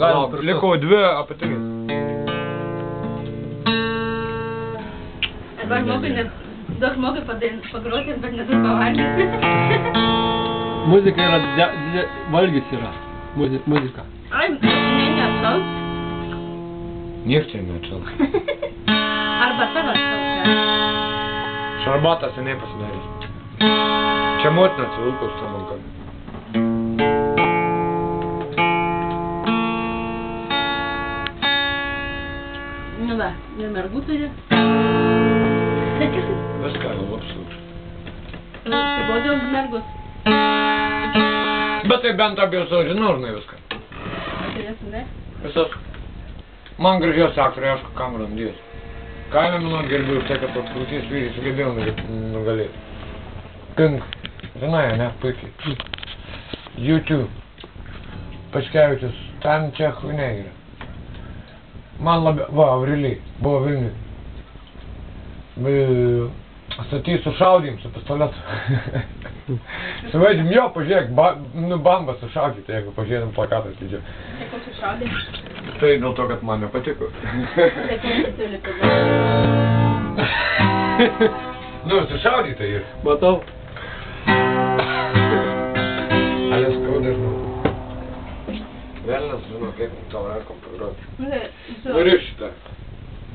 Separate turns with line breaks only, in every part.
galim. Liko 2 apatinės.
Daug mokai pagroti, bet nedaug pavalgyti.
Muzika yra, valgys yra. Muzika.
Ai, neatšals.
Nieks čia neatšals.
Arba tavo atšals.
Šarbatą seniai pasidarys. Čia motina atsivilkaus tą banką.
Nu va, mergų turi.
Viską jau apsūč.
Sibodė už mergus.
Bet tai bent apie savo žinau, žinai viską.
Turėsim, ne?
Visas. Man gražiausi aktoriai, aišku, kam randys. Kaime mano gerbiu už tai, kad toks krūtys vyriai sugebėjau nugalėti. Pink. Žinai, ne, puikiai. YouTube. Paškevičius. Ten čia chuinė yra. Man labiau... Va, Aureliai. Buvo Vilniui. Statys su šaudym, su pistoletu. Suvaidžiam, jo, pažiūrėk, bambą sušaudyti, jeigu pažiūrėtum plakatą atidžiau.
Tai ko sušaudė?
Tai dėl to, kad man nepatiko.
Tai ko neturi tada?
Nu, sušaudyta ir.
Matau.
Ale skauda, žinau. Velnas, žinau, kaip tau rankom pagroti. Noriu šitą.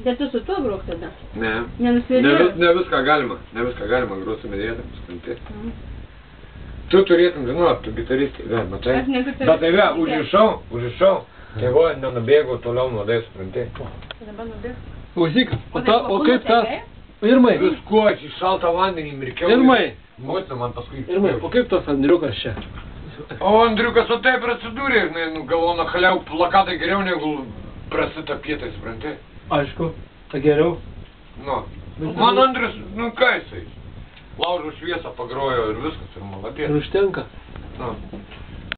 Bet tu su tuo grok tada?
Ne.
Nenusėdėjau?
Ne viską galima. Ne viską galima groti su medėtam, skanti. Tu turėtum žinot, tu gitaristai, ve, matai?
Aš ne gitaristai.
Bet tai ve, užrišau. Tai va, nenubėgau toliau nuodai, supranti.
Dabar nubėg.
Klausyk, o kaip tas? Irmai.
Viskuo, aš į šaltą vandenį mirkiau.
Irmai.
Motina man paskui.
Irmai, o kaip tas Andriukas čia?
O Andriukas o taip prasidūrė, žinai, nu galvoju, chaliau plakatai geriau negu prasitapietai, supranti?
Aišku, tai geriau.
Nu, man Andrius, nu ką jisai? Laužo šviesą pagrojo ir viskas, ir maladės.
Ir užtenka.
Nu.